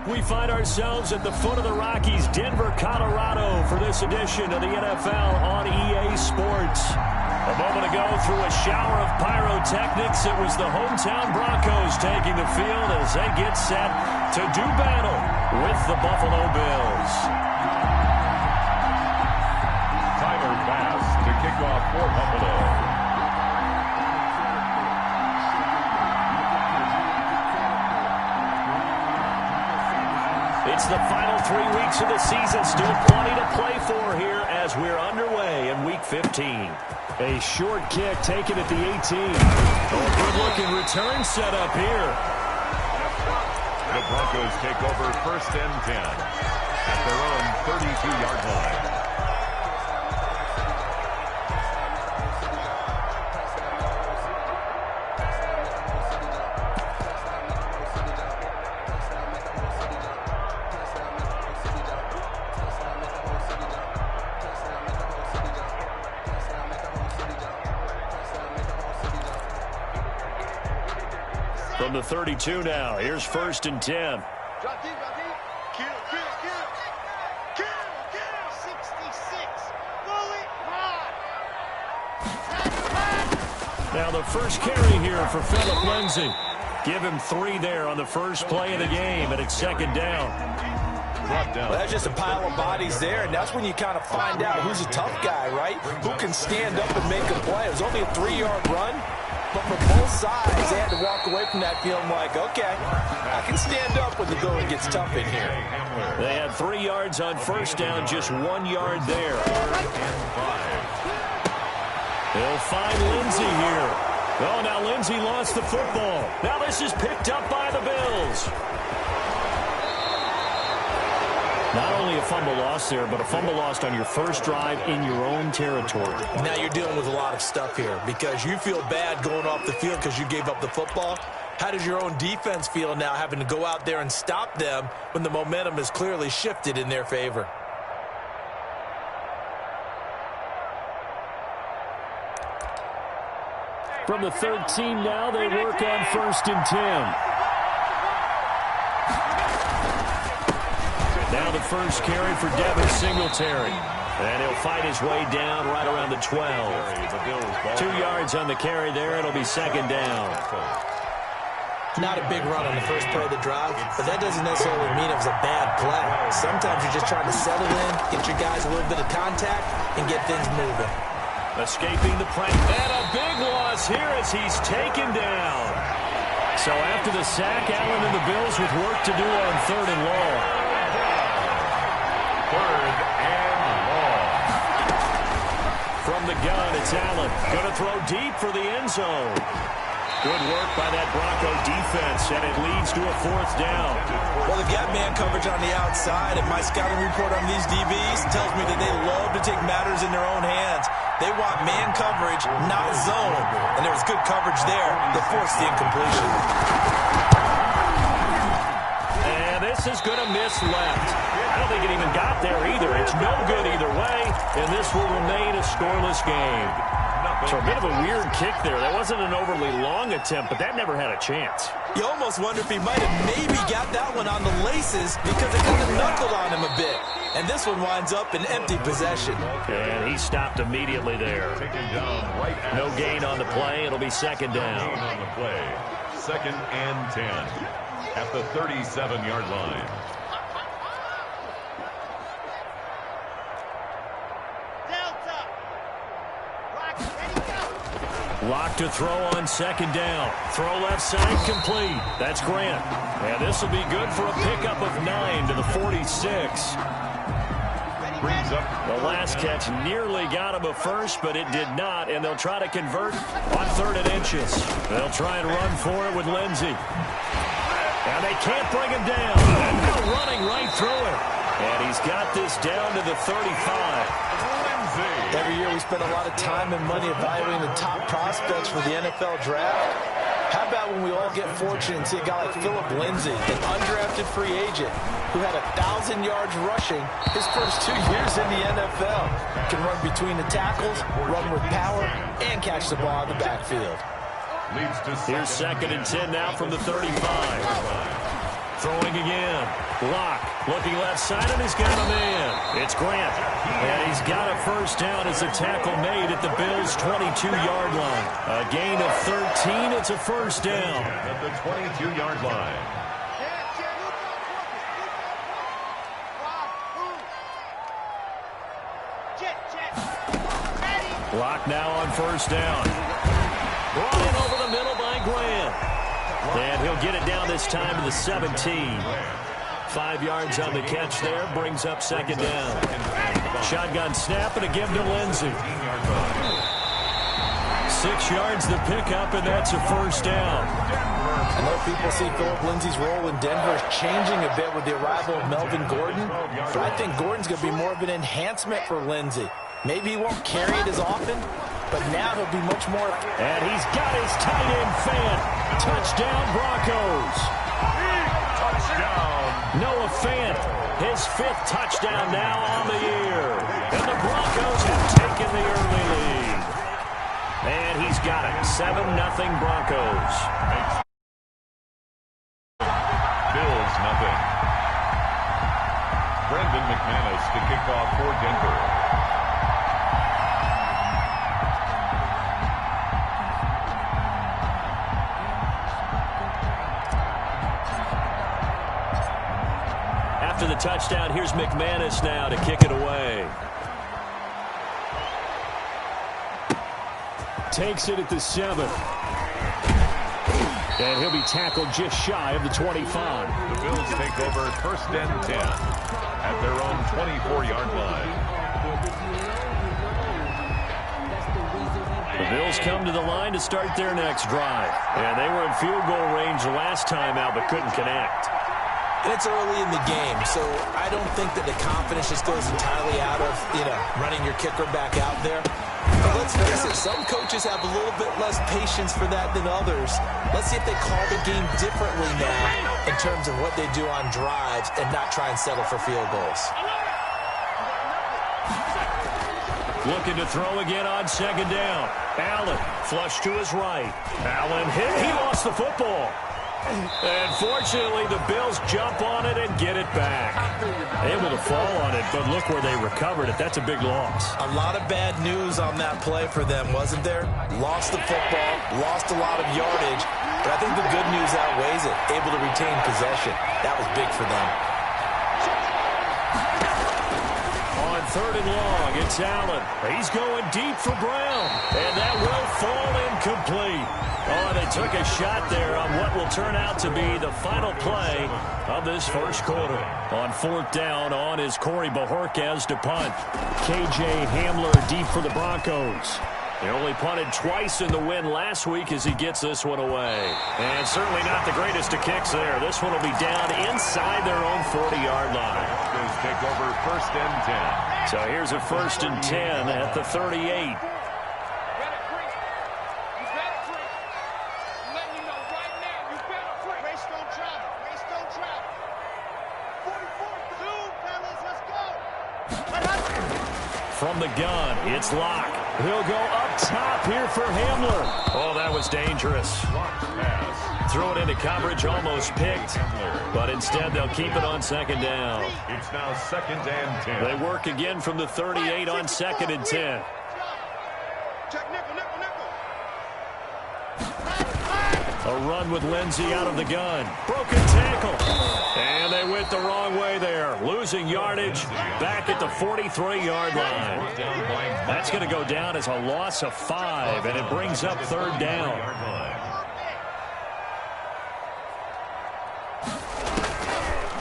We find ourselves at the foot of the Rockies, Denver, Colorado, for this edition of the NFL on EA Sports. A moment ago, through a shower of pyrotechnics, it was the hometown Broncos taking the field as they get set to do battle with the Buffalo Bills. Tyler Bass to kick off for Buffalo. It's the final 3 weeks of the season. Still plenty to play for here as we're underway in Week 15. A short kick taken at the 18. Good-looking return set up here. The Broncos take over 1st and 10 at their own 32-yard line. From the 32 now, here's 1st and 10. Now the first carry here for Phillip Lindsay. Give him 3 there on the first play of the game, and it's 2nd down. Well, that's just a pile of bodies there, and that's when you kind of find out who's a tough guy, right? Who can stand up and make a play. It was only a 3-yard run. But for both sides, they had to walk away from that feeling like, okay, I can stand up when the going gets tough in here. They had 3 yards on 1st down, just 1 yard there. They'll find Lindsay here. Oh, now Lindsay lost the football. Now this is picked up by the Bills. Not only a fumble loss there, but a fumble lost on your first drive in your own territory. Now you're dealing with a lot of stuff here because you feel bad going off the field because you gave up the football. How does your own defense feel now having to go out there and stop them when the momentum is clearly shifted in their favor? From the 13 now, they work on 1st and 10. Now the first carry for Devin Singletary. And he'll fight his way down right around the 12. 2 yards on the carry there. It'll be 2nd down. Not a big run on the first play of the drive, but that doesn't necessarily mean it was a bad play. Sometimes you're just trying to settle in, get your guys a little bit of contact, and get things moving. Escaping the pressure. And a big loss here as he's taken down. So after the sack, Allen and the Bills with work to do on 3rd and long. 3rd and long. From the gun, it's Allen. Going to throw deep for the end zone. Good work by that Bronco defense, and it leads to a 4th down. Well, they've got man coverage on the outside, and my scouting report on these DBs tells me that they love to take matters in their own hands. They want man coverage, not zone. And there was good coverage there that forced the incompletion. And this is going to miss left. I don't think it even got there either. It's no good either way, and this will remain a scoreless game. So a bit of a weird kick there. That wasn't an overly long attempt, but that never had a chance. You almost wonder if he might have maybe got that one on the laces because it kind of knuckled on him a bit. And this one winds up in empty possession. And he stopped immediately there. No gain on the play. It'll be 2nd down. On the play. 2nd and 10 at the 37-yard line. Lock to throw on 2nd down. Throw left side complete. That's Grant. And this will be good for a pickup of 9 to the 46. Brings up The last catch nearly got him a first, but it did not, and they'll try to convert on 3rd and inches. They'll try and run for it with Lindsay. And they can't bring him down. And now running right through it. And he's got this down to the 35. Every year we spend a lot of time and money evaluating the top prospects for the NFL draft. How about when we all get fortunate and see a guy like Phillip Lindsay, an undrafted free agent who had 1,000 yards rushing his first 2 years in the NFL. Can run between the tackles, run with power, and catch the ball in the backfield. Here's 2nd and 10 now from the 35. Throwing again. Block, looking left side, and he's got a man. It's Grant, and he's got a first down as the tackle made at the Bills' 22-yard line. A gain of 13, it's a first down. At the 22-yard line. Block now on first down. Brought in over the middle by Grant. And he'll get it down this time to the 17. 5 yards on the catch there, brings up second down. Shotgun snap and a give to Lindsey. 6 yards the pickup, and that's a first down. I know people see Philip Lindsey's role in Denver changing a bit with the arrival of Melvin Gordon, but I think Gordon's going to be more of an enhancement for Lindsey. Maybe he won't carry it as often, but now he'll be much more. And he's got his tight end fan. Touchdown, Broncos. Touchdown. Noah Fant, his 5th touchdown now on the year. And the Broncos have taken the early lead. And he's got it. 7-0 Broncos. Bills, nothing. Brendan McManus to kick off for Denver. After the touchdown, here's McManus now to kick it away. Takes it at the 7. And he'll be tackled just shy of the 25. The Bills take over first and 10 at their own 24-yard line. The Bills come to the line to start their next drive. And they were in field goal range last time out but couldn't connect. And it's early in the game, so I don't think that the confidence just goes entirely out of, running your kicker back out there. But let's face it, some coaches have a little bit less patience for that than others. Let's see if they call the game differently now in terms of what they do on drives and not try and settle for field goals. Looking to throw again on second down. Allen, flush to his right. Allen hit. He lost the football. And fortunately, the Bills jump on it and get it back. Able to fall on it, but look where they recovered it. That's a big loss. A lot of bad news on that play for them, wasn't there? Lost the football, lost a lot of yardage, but I think the good news outweighs it. Able to retain possession. That was big for them. On 3rd and long, it's Allen. He's going deep for Brown, and that will fall incomplete. Oh, they took a shot there on what will turn out to be the final play of this first quarter. On 4th down, on is Corey Bojorquez to punt. KJ Hamler deep for the Broncos. They only punted twice in the win last week as he gets this one away. And certainly not the greatest of kicks there. This one will be down inside their own 40-yard line. Broncos take over first and 10. So here's a 1st and 10 at the 38. From the gun, it's Locke. He'll go up top here for Hamler. Oh, that was dangerous. Throw it into coverage, almost picked. But instead, they'll keep it on second down. It's now 2nd and 10. They work again from the 38 on 2nd and 10. A run with Lindsey out of the gun. Broken tackle. And they went the wrong way there. Losing yardage back at the 43-yard line. That's going to go down as a loss of 5, and it brings up 3rd down.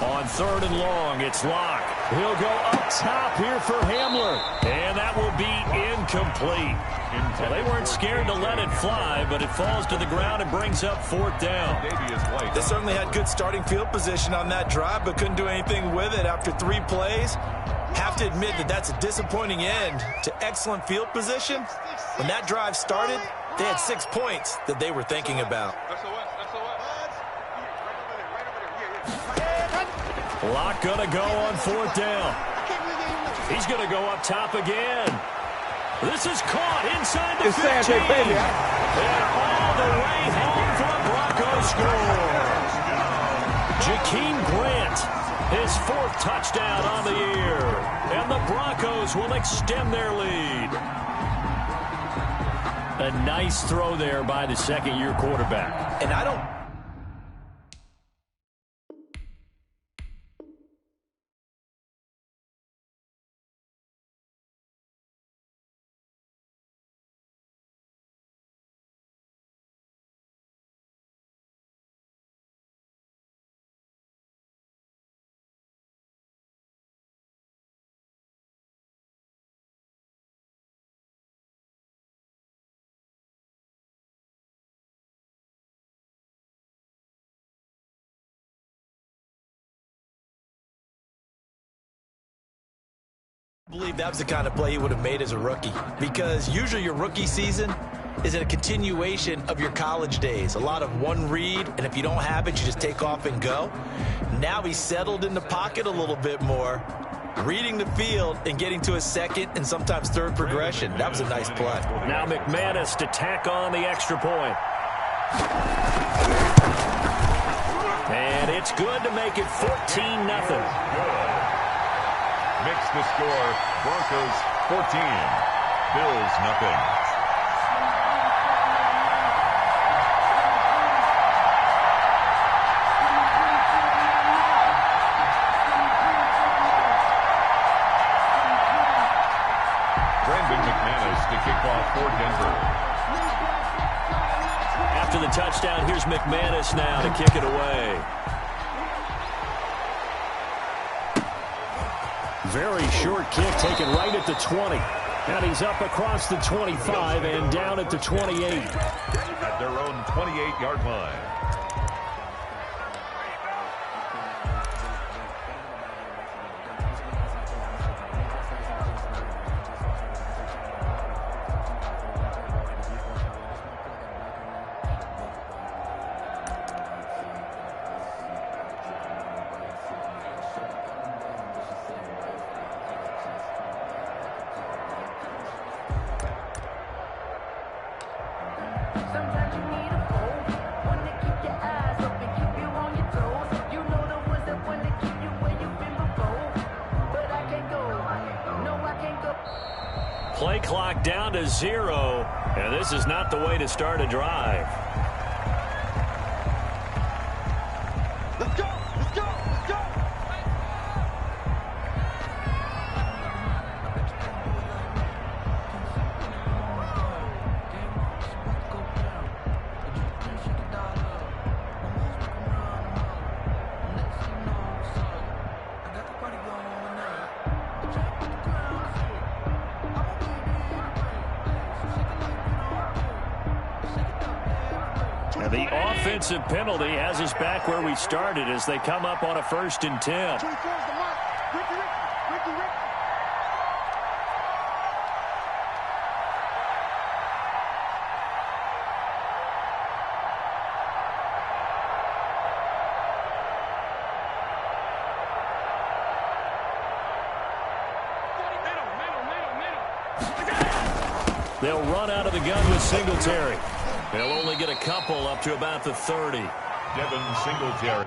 On 3rd and long, it's Locke. He'll go up top here for Hamler. And that will be incomplete. Well, they weren't scared to let it fly, but it falls to the ground and brings up 4th down. They certainly had good starting field position on that drive, but couldn't do anything with it after 3 plays. Have to admit that that's a disappointing end to excellent field position. When that drive started, they had 6 points that they were thinking about. Locke gonna go on 4th down. He's gonna go up top again. This is caught inside the 15. And all the way home for a Broncos score. Jakeem Grant His fourth touchdown on the year. And the Broncos will extend their lead. A nice throw there by the second-year quarterback. And I don't... I believe that was the kind of play he would have made as a rookie, because usually your rookie season is a continuation of your college days. A lot of one read, and if you don't have it, you just take off and go. Now he's settled in the pocket a little bit more, reading the field and getting to a second and sometimes third progression. That was a nice play. Now McManus to tack on the extra point. And it's good to make it 14-0. Makes the score Broncos 14, Bills nothing. Brandon McManus to kick off for Denver. After the touchdown, here's McManus now to kick it away. Very short kick taken right at the 20. And he's up across the 25 and down at the 28. At their own 28-yard line. Play clock down to 0, and this is not the way to start a drive. Let's go! Let's go! Let's go! And the offensive penalty has us back where we started as they come up on a 1st and 10. 24 is the mark. Ricky. They'll run out of the gun with Singletary. They'll only get a couple up to about the 30. Devin Singletary.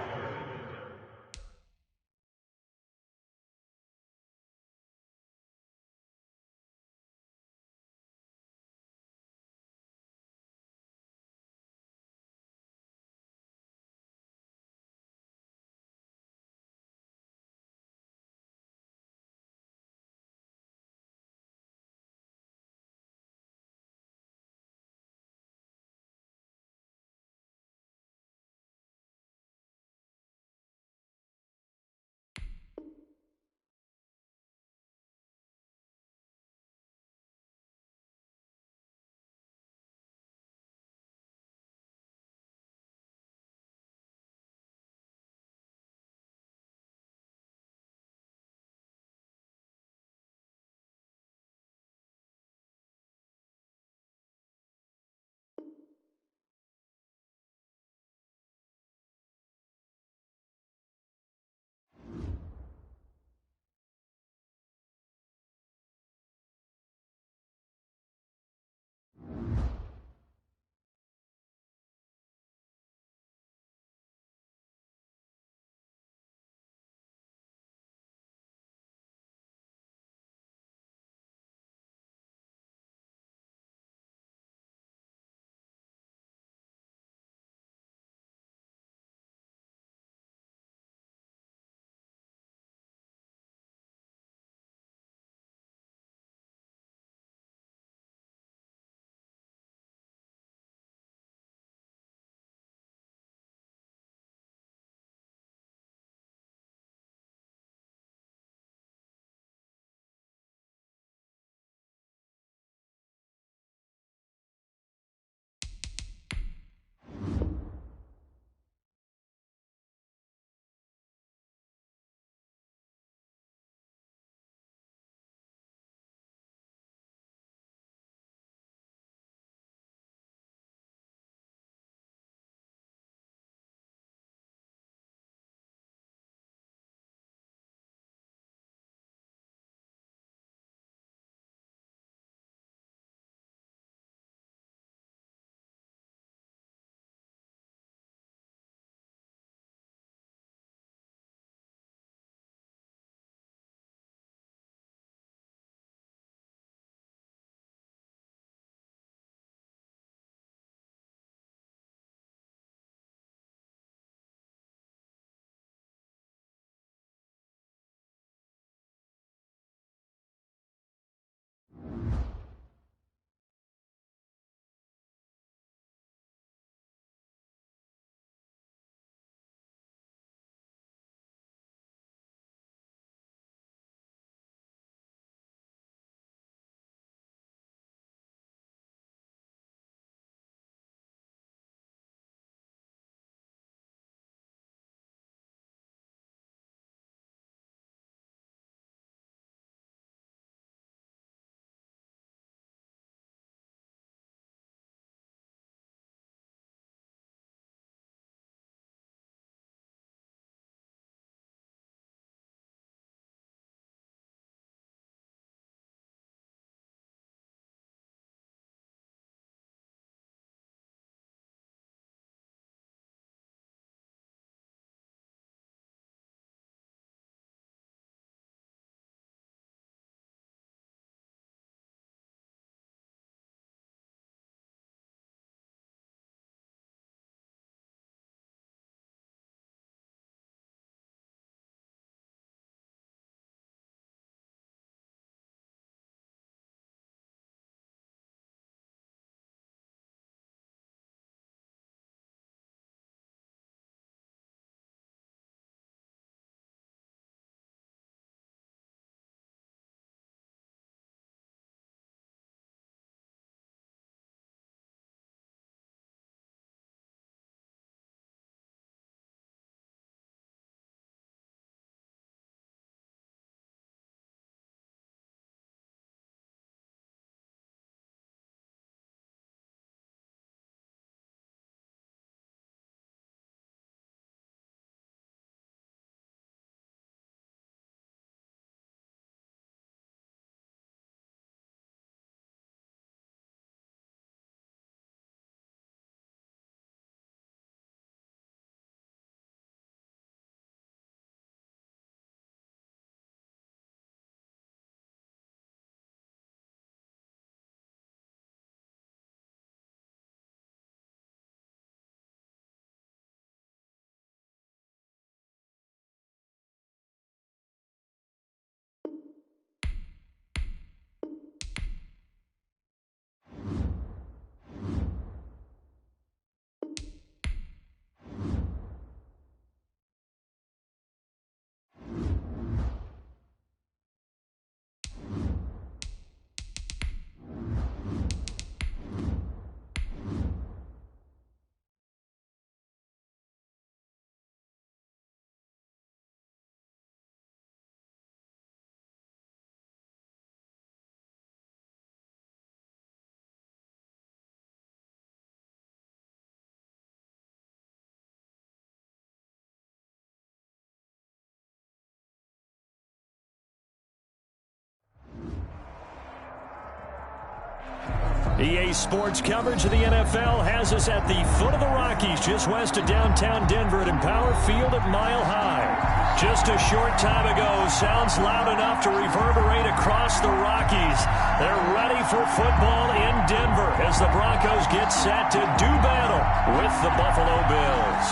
EA Sports coverage of the NFL has us at the foot of the Rockies, just west of downtown Denver at Empower Field at Mile High. Just a short time ago, sounds loud enough to reverberate across the Rockies. They're ready for football in Denver as the Broncos get set to do battle with the Buffalo Bills.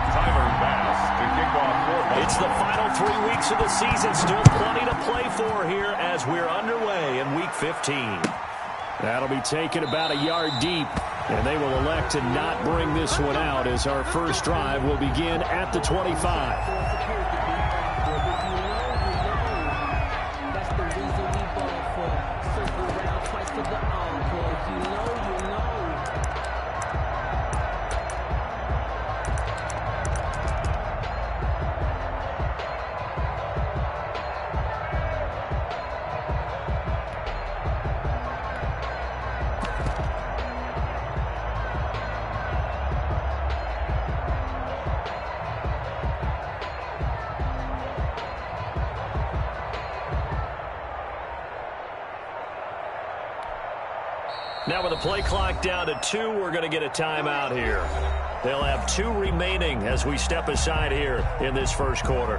Tyler Bass to kick off for Buffalo. It's the final 3 weeks of the season. Still plenty to play for here as we're underway in Week 15. That'll be taken about a yard deep, and they will elect to not bring this one out as our first drive will begin at the 25. Now with the play clock down to 2, we're going to get a timeout here. They'll have 2 remaining as we step aside here in this first quarter.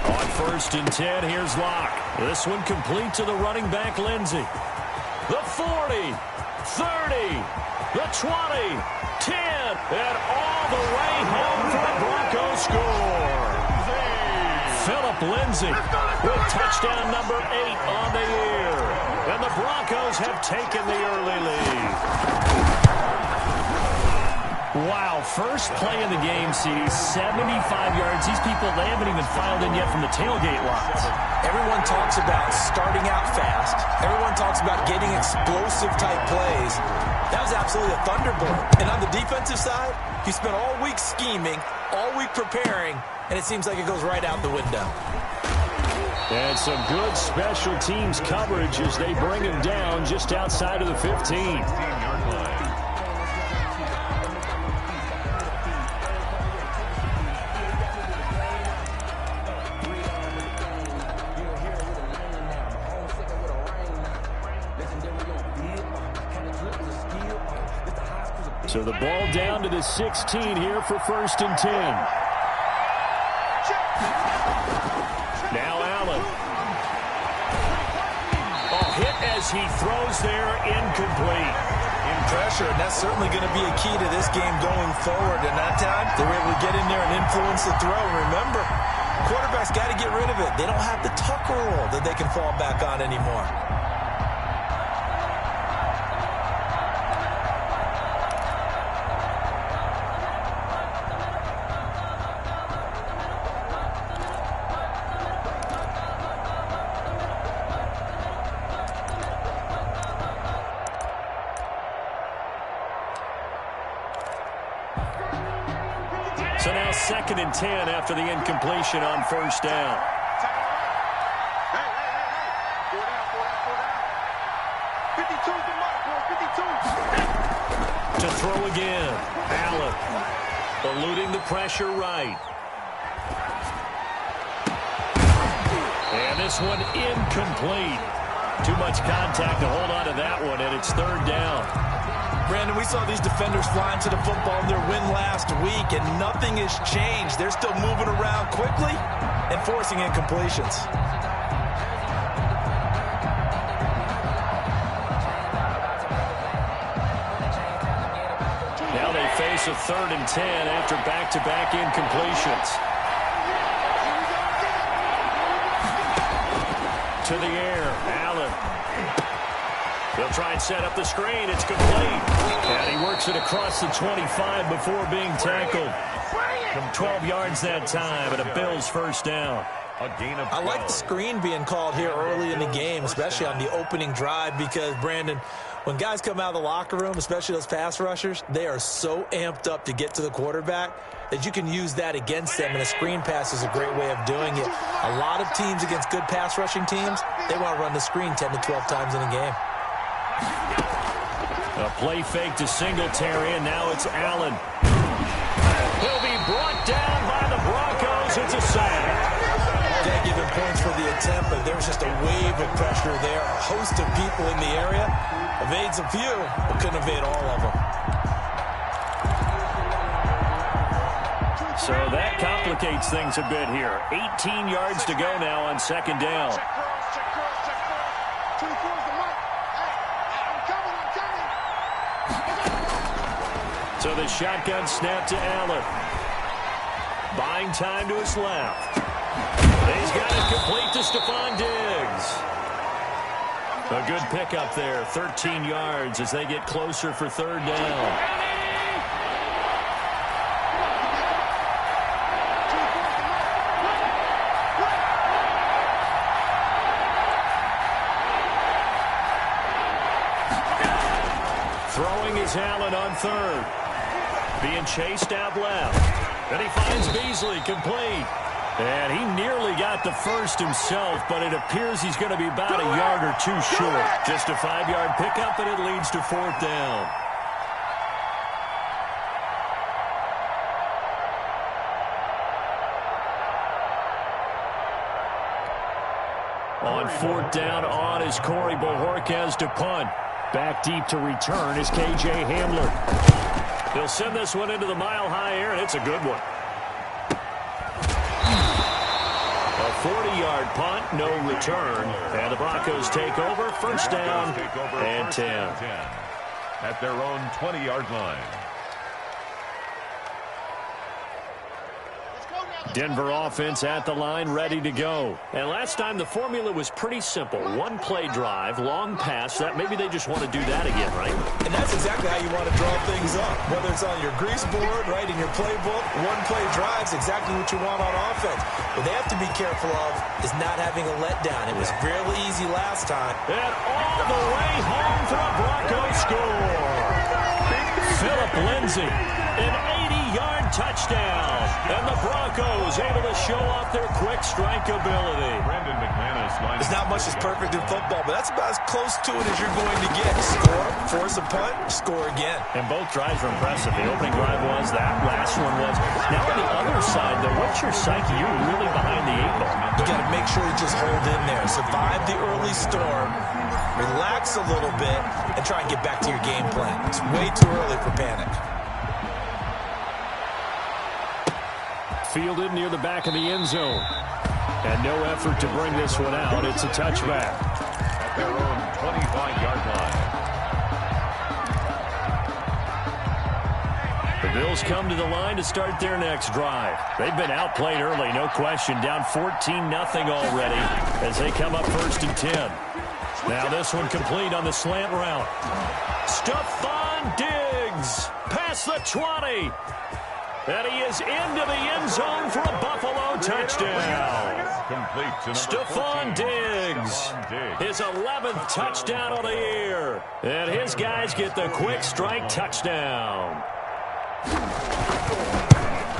On 1st and 10, here's Locke. This one complete to the running back, Lindsey. The 40, 30. The 20, 10, and all the way home for the Broncos score. Philip Lindsey with touchdown number 8 on the year. And the Broncos have taken the early lead. Wow, first play of the game, CD, 75 yards. These people, they haven't even filed in yet from the tailgate lines. Everyone talks about starting out fast. Everyone talks about getting explosive-type plays. That was absolutely a thunderbolt. And on the defensive side, you spent all week scheming, all week preparing, and it seems like it goes right out the window. And some good special teams coverage as they bring him down just outside of the 15. So the ball down to the 16 here for 1st and 10. Now Allen. Hit as he throws there, incomplete. In pressure, and that's certainly going to be a key to this game going forward. And that time, they were able to get in there and influence the throw. Remember, quarterbacks got to get rid of it. They don't have the tuck rule that they can fall back on anymore. So now 2nd and 10 after the incompletion on 1st down. Hey. 52's the mark, boy. 52. To throw again. Allen eluding the pressure right. And this one incomplete. Too much contact to hold on to that one, and it's 3rd down. Brandon, we saw these defenders flying to the football in their win last week, and nothing has changed. They're still moving around quickly and forcing incompletions. Now they face a 3rd and 10 after back-to-back incompletions. To the air, Allen. They'll try and set up the screen. It's complete. And he works it across the 25 before being tackled. From 12 yards that time, and a Bills 1st down. I like the screen being called here early in the game, especially on the opening drive, because, Brandon, when guys come out of the locker room, especially those pass rushers, they are so amped up to get to the quarterback that you can use that against them, and a screen pass is a great way of doing it. A lot of teams against good pass rushing teams, they want to run the screen 10 to 12 times in a game. A play fake to Singletary, and now it's Allen. He'll be brought down by the Broncos. It's a sack. Can't give him points for the attempt, but there was just a wave of pressure there. A host of people in the area. Evades a few, but couldn't evade all of them. So that complicates things a bit here. 18 yards to go now on second down. So the shotgun snap to Allen. Buying time to his left. He's got it complete to Stephon Diggs. A good pickup there, 13 yards as they get closer for third down. Throwing is Allen on third. Being chased out left. And he finds Beasley complete. And he nearly got the first himself, but it appears he's going to be about a yard or two short. Just a 5-yard pickup, and it leads to fourth down. On fourth down, on is Corey Bojorquez to punt. Back deep to return is K.J. Hamler. He'll send this one into the mile-high air, and it's a good one. A 40-yard punt, no return. And the Broncos take over, first down and 10. At their own 20-yard line. Denver offense at the line, ready to go. And last time the formula was pretty simple. One play drive, long pass. That maybe they just want to do that again, right? And that's exactly how you want to draw things up. Whether it's on your grease board, right, in your playbook, one play drive's exactly what you want on offense. What they have to be careful of is not having a letdown. It was really easy last time. And all the way home for a Broncos score. Philip Lindsay, an 80-yard touchdown. And the Broncos able to show off their quick strike ability. Brandon McManus. There's not much that's perfect in football, but that's about as close to it as you're going to get. Score, force a punt, score again. And both drives were impressive. The opening drive was, that last one was. Now on the other side, though, what's your psyche? You're really behind the 8 ball. You got to make sure you just hold in there. Survive the early storm, relax a little bit, and try and get back to your game plan. It's way too early for panic. Fielded near the back of the end zone. And no effort to bring this one out. It's a touchback. At their own 25-yard line. The Bills come to the line to start their next drive. They've been outplayed early, no question. Down 14-0 already as they come up first and 10. Now this one complete on the slant route. Stephon Diggs past the 20. And he is into the end zone for a Buffalo touchdown. Stephon Diggs, his 11th touchdown of the year. And his guys get the quick strike touchdown.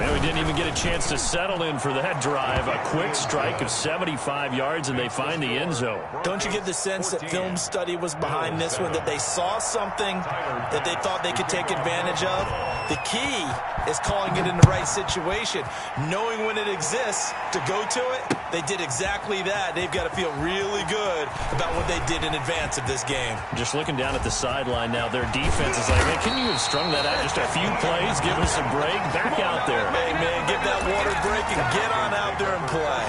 And we didn't even get a chance to settle in for that drive. A quick strike of 75 yards, and they find the end zone. Don't you get the sense that film study was behind this one, that they saw something that they thought they could take advantage of? The key is calling it in the right situation, knowing when it exists to go to it. They did exactly that. They've got to feel really good about what they did in advance of this game. Just looking down at the sideline now, their defense is like, man, can you have strung that out just a few plays? Give us a break. Back out there. Hey, man, give that water break and get on out there and play.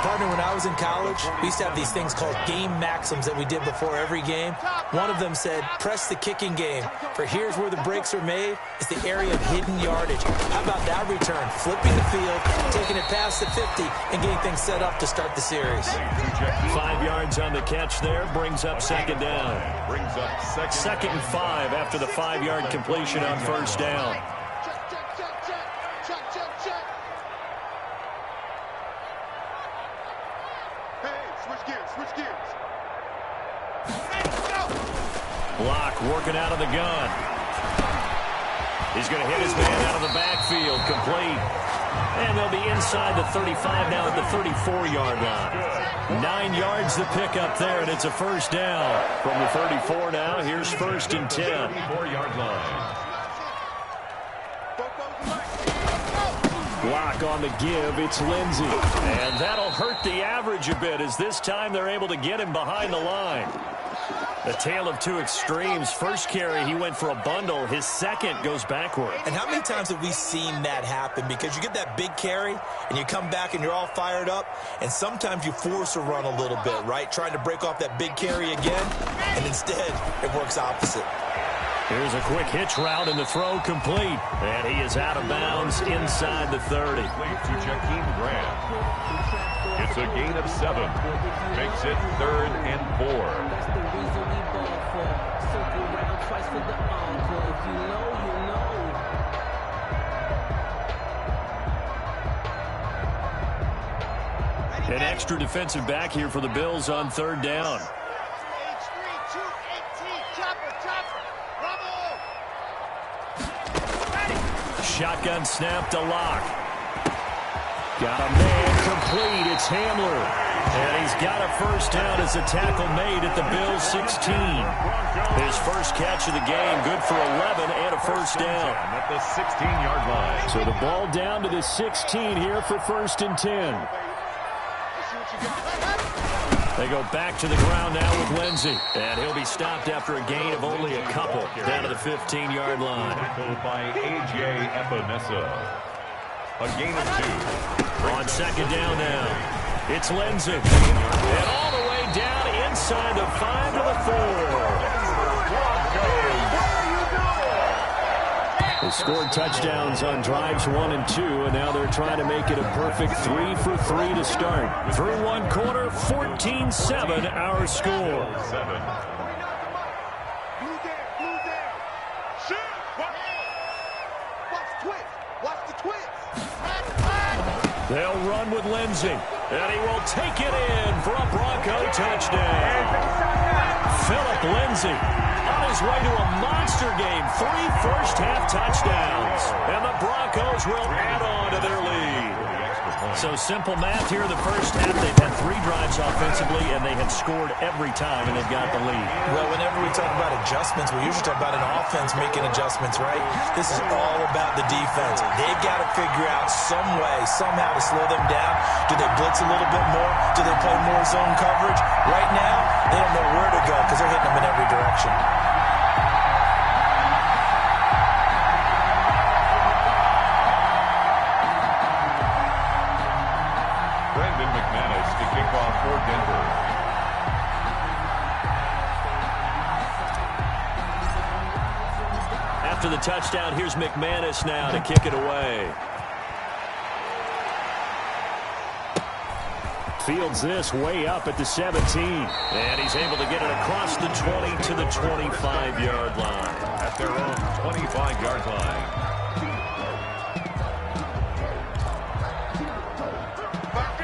Partner, when I was in college, we used to have these things called game maxims that we did before every game. One of them said, press the kicking game, for here's where the breaks are made. It's the area of hidden yardage. How about that return? Flipping the field, taking it past the 50, and getting things set up to start the series. 5 yards on the catch there, brings up second down. Second and 5 after the 5-yard completion on first down. Block working out of the gun. He's going to hit his man out of the backfield, complete. And they'll be inside the 35 now at the 34-yard line. 9 yards to pick up there, and it's a first down. From the 34 now, here's 1st and 10. 34-yard line. Block on the give, it's Lindsey. And that'll hurt the average a bit as this time they're able to get him behind the line. A tale of two extremes. First carry, he went for a bundle. His second goes backward. And how many times have we seen that happen? Because you get that big carry, and you come back, and you're all fired up, and sometimes you force a run a little bit, right? Trying to break off that big carry again, and instead, it works opposite. Here's a quick hitch route, and the throw complete. And he is out of bounds inside the 30. To Jakeem Grant. It's a gain of 7. Makes it 3rd and 4. That's the reason we ball for. Circle round twice for the encore. If you know, you know. An extra defensive back here for the Bills on 3rd down. Shotgun snap to Locke. Got a man complete. It's Hamler. And he's got a first down as a tackle made at the Bills' 16. His first catch of the game, good for 11 and a first down. At the 16-yard line. So the ball down to the 16 here for 1st and 10. They go back to the ground now with Lindsey. And he'll be stopped after a gain of only a couple down to the 15-yard line. Tackled by A.J. Epinesa. A gain of 2. On 2nd down now, it's Lindsey. And all the way down inside the 5 to the 4. They scored touchdowns on drives 1 and 2, and now they're trying to make it a perfect 3 for 3 to start. Through 1 quarter, 14-7 our score. They'll run with Lindsey, and he will take it in for a Bronco touchdown. Philip Lindsey on his way to a monster game. 3 first-half touchdowns, and the Broncos will add on to their lead. So simple math here in the first half. They've had 3 drives offensively, and they have scored every time, and they've got the lead. Well, whenever we talk about adjustments, we usually talk about an offense making adjustments, right? This is all about the defense. They've got to figure out some way, somehow to slow them down. Do they blitz a little bit more? Do they play more zone coverage? Right now, they don't know where to go because they're hitting them in every direction. For Denver. After the touchdown, here's McManus now to kick it away. Fields this way up at the 17. And he's able to get it across the 20 to the 25-yard line. At their own 25-yard line.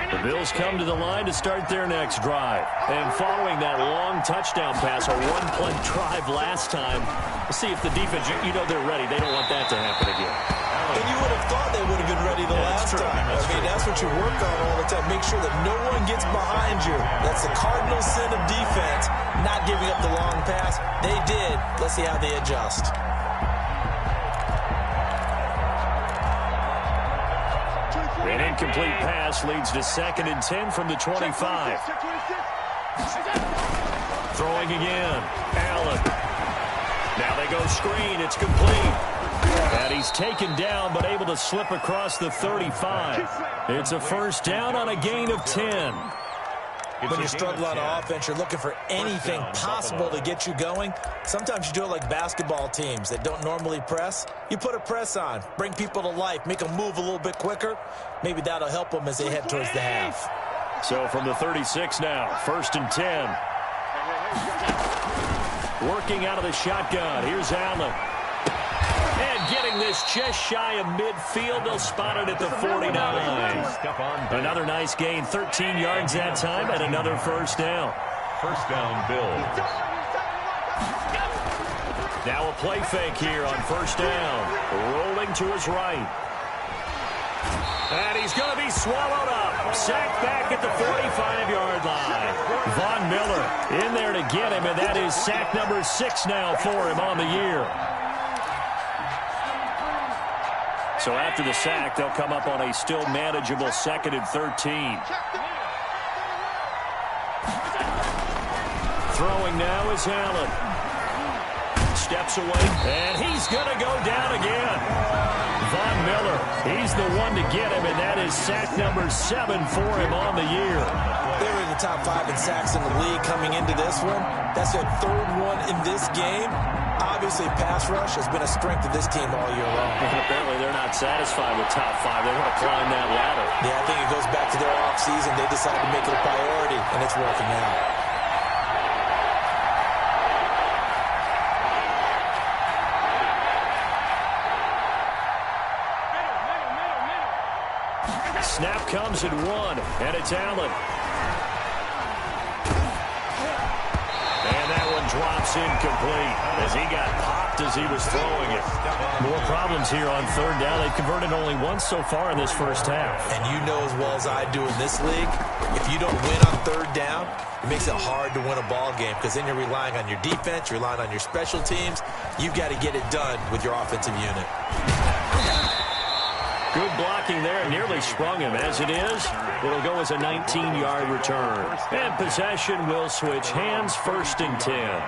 The Bills come to the line to start their next drive. And following that long touchdown pass, a 1-play drive last time, let's see if the defense, you know they're ready. They don't want that to happen again. And you would have thought they would have been ready the last time. That's what you work on all the time. Make sure that no one gets behind you. That's the cardinal sin of defense, not giving up the long pass. They did. Let's see how they adjust. An incomplete pass leads to 2nd and 10 from the 25. Throwing again. Allen. Now they go screen. It's complete. And he's taken down but able to slip across the 35. It's a first down on a gain of 10. When you struggle on offense, you're looking for anything possible to get you going. Sometimes you do it like basketball teams that don't normally press. You put a press on, bring people to life, make them move a little bit quicker. Maybe that'll help them as they head towards the half. So from the 36 now, 1st and 10. Working out of the shotgun. Here's Allen. And getting this just shy of midfield. They'll spot it at the 49. Another nice gain. 13 yards that time and another first down. First down, Bills. Now a play fake here on first down. Rolling to his right. And he's going to be swallowed up. Sacked back at the 45-yard line. Von Miller in there to get him, and that is sack number 6 now for him on the year. So after the sack, they'll come up on a still manageable 2nd and 13. Throwing now is Allen. Steps away, and he's going to go down again. Von Miller, he's the one to get him, and that is sack number 7 for him on the year. They were in the top 5 in sacks in the league coming into this one. That's their 3rd one in this game. Obviously, pass rush has been a strength of this team all year long. And apparently, they're not satisfied with top 5. They want to climb that ladder. Yeah, I think it goes back to their offseason. They decided to make it a priority, and it's working out. Snap comes at 1, and it's Allen. And that one drops incomplete as he got popped as he was throwing it. More problems here on 3rd down. They've converted only once so far in this first half. And you know as well as I do in this league, if you don't win on 3rd down, it makes it hard to win a ball game because then you're relying on your defense, you're relying on your special teams. You've got to get it done with your offensive unit. Good blocking there. Nearly sprung him. As it is, it'll go as a 19-yard return. And possession will switch hands, 1st and 10.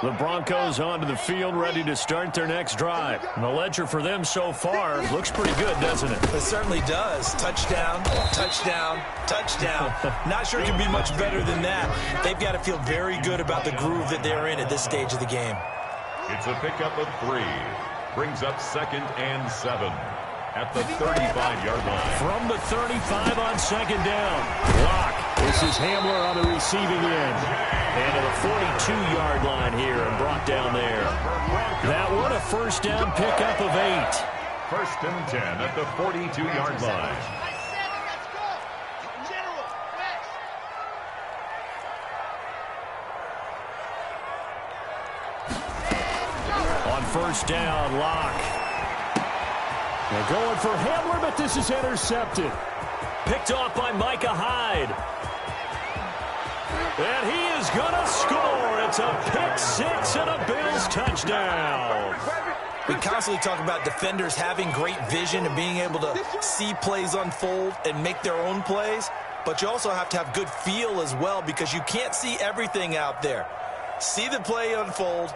The Broncos onto the field, ready to start their next drive. And the ledger for them so far looks pretty good, doesn't it? It certainly does. Touchdown, touchdown, touchdown. Not sure it can be much better than that. They've got to feel very good about the groove that they're in at this stage of the game. It's a pickup of 3. Brings up 2nd and 7 at the 35-yard line. From the 35 on 2nd down. Block. This is Hamler on the receiving end. And to the 42-yard line here and brought down there. That one a 1st down pickup of 8. 1st and 10 at the 42-yard line. On 1st down, Locke. They're going for Hamler, but this is intercepted. Picked off by Micah Hyde. And he is going to score. It's a pick 6 and a Bills touchdown. We constantly talk about defenders having great vision and being able to see plays unfold and make their own plays. But you also have to have good feel as well because you can't see everything out there. See the play unfold,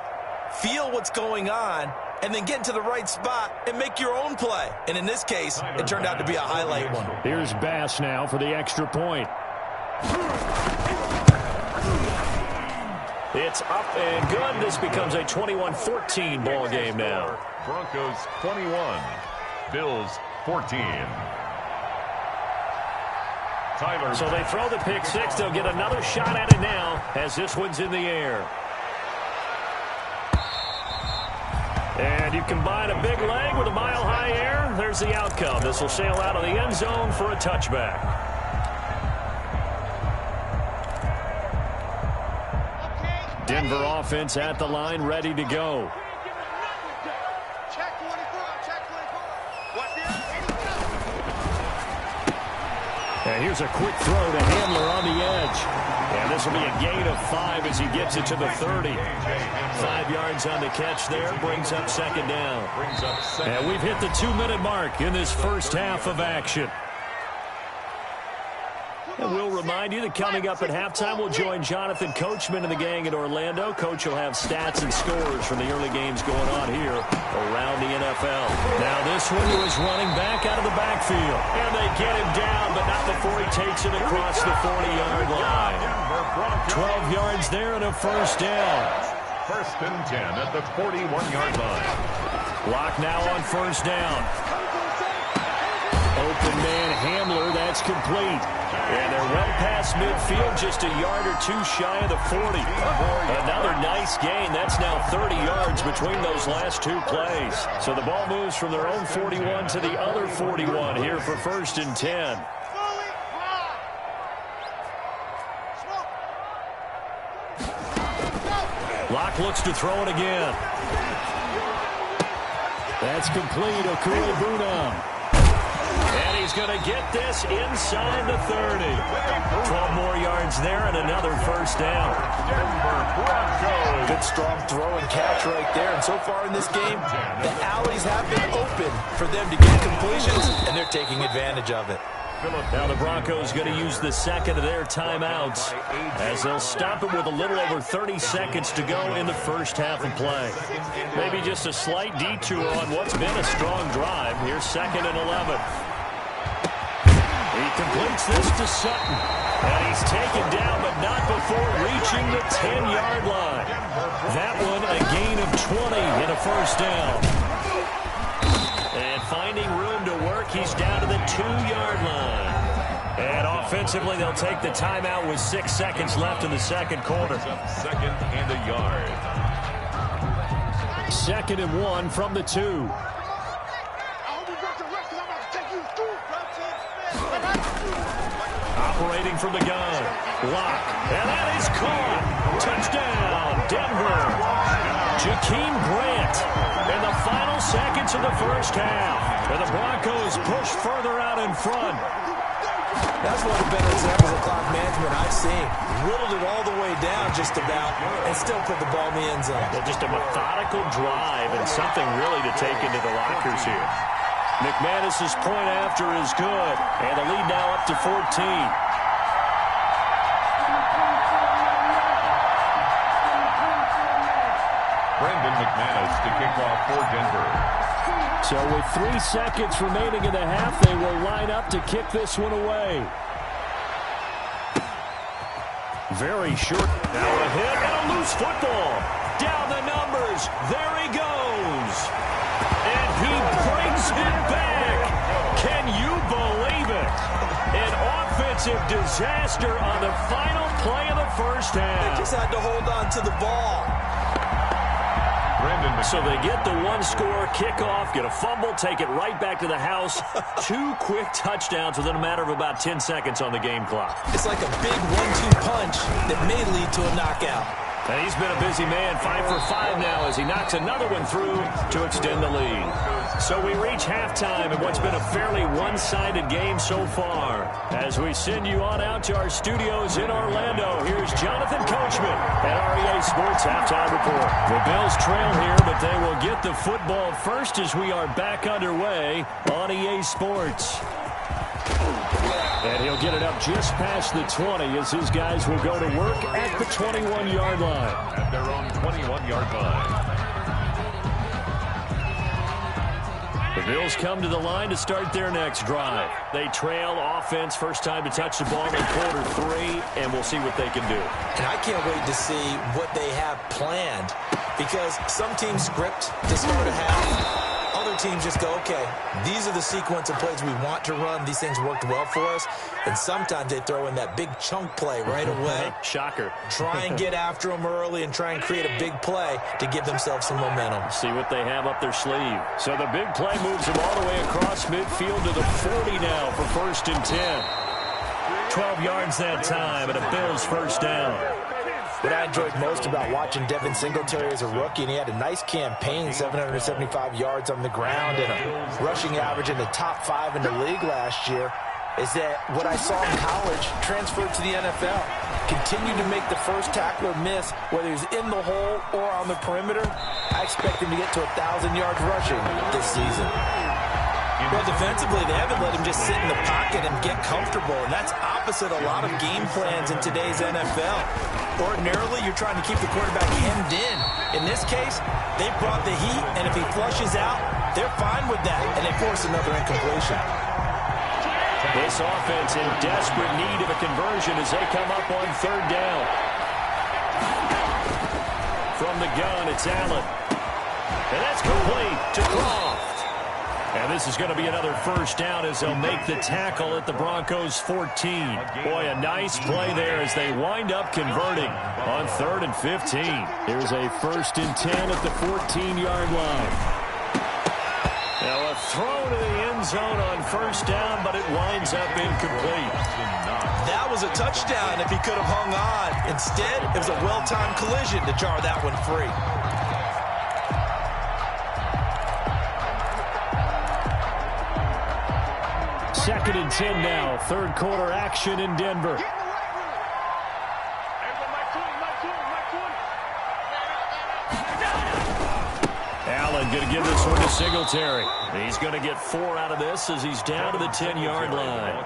feel what's going on, and then get into the right spot and make your own play. And in this case, it turned out to be a highlight one. Here's Bass now for the extra point. It's up and good. This becomes a 21-14 ball game now. Broncos 21, Bills 14. Tyler. So they throw the pick 6. They'll get another shot at it now as this one's in the air. And you combine a big leg with a mile-high air. There's the outcome. This will sail out of the end zone for a touchback. Denver offense at the line, ready to go. And here's a quick throw to Hamler on the edge. And this will be a gain of 5 as he gets it to the 30. 5 yards on the catch there, brings up 2nd down. And we've hit the 2-minute mark in this first half of action. And we'll remind you that coming up at halftime, we'll join Jonathan Coachman and the gang in Orlando. Coach will have stats and scores from the early games going on here around the NFL. Now this one was running back out of the backfield. And they get him down, but not before he takes it across the 40-yard line. 12 yards there and a 1st down. 1st and 10 at the 41-yard line. Lock now on 1st down. open man Hamler. That's complete. And they're well past midfield, just a yard or two shy of the 40. Another nice gain. That's now 30 yards between those last two plays. So the ball moves from their own 41 to the other 41 here for 1st and 10. Locke looks to throw it again. That's complete. Okuru-Bunam. And he's going to get this inside the 30. 12 more yards there and another first down. Good strong throw and catch right there. And so far in this game, the alleys have been open for them to get completions, and they're taking advantage of it. Now the Broncos going to use the second of their timeouts as they'll stop it with a little over 30 seconds to go in the first half of play. Maybe just a slight detour on what's been a strong drive. Here's 2nd and 11. He completes this to Sutton. And he's taken down, but not before reaching the 10-yard line. That one a gain of 20 in a first down. And finding room to work, he's down to the 2-yard line. And offensively, they'll take the timeout with 6 seconds left in the second quarter. 2nd and a yard. 2nd and 1 from the 2. Operating from the gun. Locke. And that is caught. Touchdown, Denver. Jakeem Grant in the final seconds of the first half. And the Broncos push further out in front. That's one of the better examples of clock management I've seen. Whittled it all the way down just about and still put the ball in the end zone. Yeah, just a methodical drive and something really to take into the lockers here. McManus's point after is good. And the lead now up to 14. Brandon McManus to kick off for Denver. So with 3 seconds remaining in the half, they will line up to kick this one away. Very short. Now a hit and a loose football. Down the numbers. There he goes. And he brings it back. Can you believe it? An offensive disaster on the final play of the first half. They just had to hold on to the ball. So they get the one-score kickoff, get a fumble, take it right back to the house. 2 quick touchdowns within a matter of about 10 seconds on the game clock. It's like a big 1-2 punch that may lead to a knockout. And he's been a busy man, 5 for 5 now as he knocks another one through to extend the lead. So we reach halftime in what's been a fairly one-sided game so far. As we send you on out to our studios in Orlando, here's Jonathan Coachman at REA Sports Halftime Report. The Bills trail here, but they will get the football first as we are back underway on EA Sports. And he'll get it up just past the 20 as his guys will go to work at the 21-yard line. At their own 21-yard line. The Bills come to the line to start their next drive. They trail offense, first time to touch the ball in quarter 3, and we'll see what they can do. And I can't wait to see what they have planned, because some teams script to start a half. Other teams just go, okay, these are the sequence of plays we want to run. These things worked well for us. And sometimes they throw in that big chunk play right away. Shocker. Try and get after them early and try and create a big play to give themselves some momentum. See what they have up their sleeve. So the big play moves them all the way across midfield to the 40 now for 1st and 10. 12 yards that time and a Bills first down. What I enjoyed most about watching Devin Singletary as a rookie, and he had a nice campaign, 775 yards on the ground and a rushing average in the top 5 in the league last year, is that what I saw in college transferred to the NFL. Continued to make the first tackler miss, whether he's in the hole or on the perimeter. I expect him to get to 1,000 yards rushing this season. Well, defensively, they haven't let him just sit in the pocket and get comfortable, and that's opposite a lot of game plans in today's NFL. Ordinarily, you're trying to keep the quarterback hemmed in. In this case, they brought the heat, and if he flushes out, they're fine with that, and they force another incompletion. This offense in desperate need of a conversion as they come up on 3rd down. From the gun, it's Allen. And that's complete to Croft. And this is going to be another first down as they'll make the tackle at the Broncos 14. Boy, a nice play there as they wind up converting on 3rd and 15. Here's a 1st and 10 at the 14-yard line. Now a throw to the end zone on 1st down, but it winds up incomplete. That was a touchdown if he could have hung on. Instead, it was a well-timed collision to jar that one free. 2nd and 10 now. 3rd quarter action in Denver. Allen going to give this one to Singletary. He's going to get 4 out of this as he's down to the 10-yard line.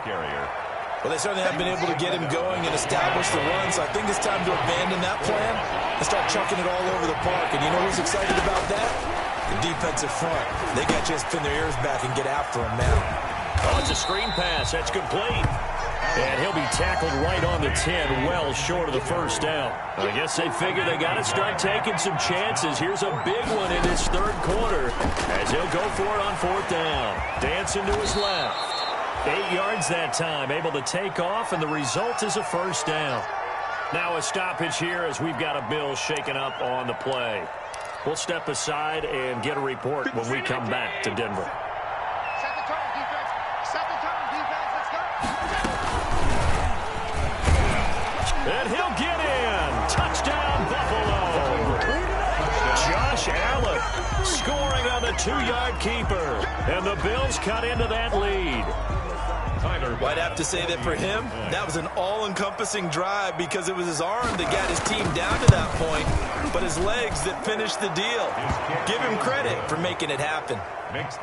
Well, they certainly have been able to get him going and establish the run, so I think it's time to abandon that plan and start chucking it all over the park. And you know who's excited about that? The defensive front. They got to just pin their ears back and get after him now. Oh, it's a screen pass. That's complete. And he'll be tackled right on the 10, well short of the 1st down. I guess they figure they got to start taking some chances. Here's a big one in this 3rd quarter as he'll go for it on 4th down. Dancing to his left. 8 yards that time, able to take off, and the result is a 1st down. Now a stoppage here as we've got a Bills shaken up on the play. We'll step aside and get a report when we come back to Denver. And he'll get in. Touchdown, Buffalo. Josh Allen scoring on the 2-yard keeper. And the Bills cut into that lead. Well, I'd have to say that for him, that was an all-encompassing drive because it was his arm that got his team down to that point, but his legs that finished the deal. Give him credit for making it happen.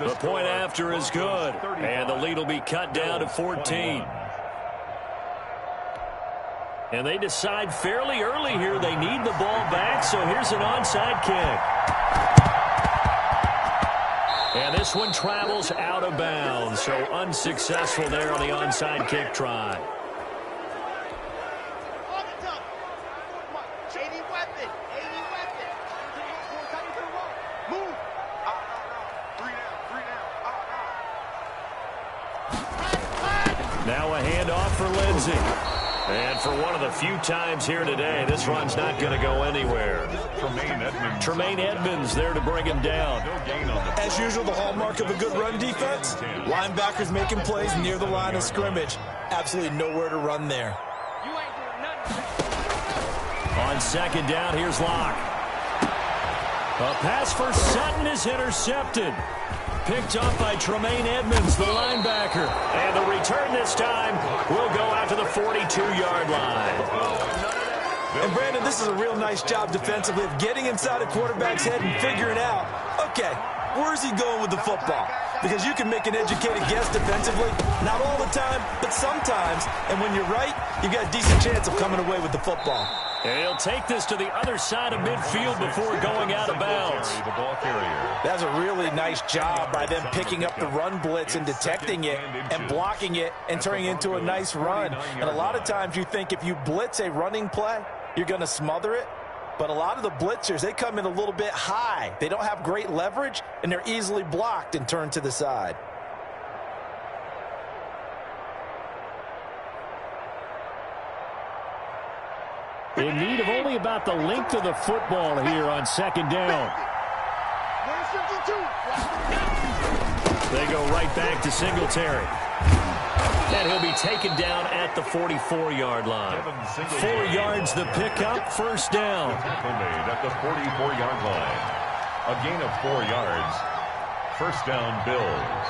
The point after is good, and the lead will be cut down to 14. And they decide fairly early here they need the ball back, so here's an onside kick. And this one travels out of bounds, so unsuccessful there on the onside kick try. Now a handoff for Lindsey. And for one of the few times here today, this run's not going to go anywhere. Tremaine Edmonds there to bring him down. As usual, the hallmark of a good run defense, linebackers making plays near the line of scrimmage. Absolutely nowhere to run there. On 2nd down, here's Locke. A pass for Sutton is intercepted. Picked up by Tremaine Edmonds, the linebacker. And the return this time will go out to the 42-yard line. And, Brandon, this is a real nice job defensively of getting inside a quarterback's head and figuring out, okay, where's he going with the football? Because you can make an educated guess defensively, not all the time, but sometimes. And when you're right, you've got a decent chance of coming away with the football. And he'll take this to the other side of midfield before going out of bounds. That's a really nice job by them picking up the run blitz and detecting it and blocking it and turning it into a nice run. And a lot of times you think if you blitz a running play, you're going to smother it. But a lot of the blitzers, they come in a little bit high. They don't have great leverage, and they're easily blocked and turned to the side. In need of only about the length of the football here on 2nd down. They go right back to Singletary. And he'll be taken down at the 44-yard line. 4 yards the pickup, 1st down. Made at the 44-yard line. A gain of 4 yards. 1st down, Bills.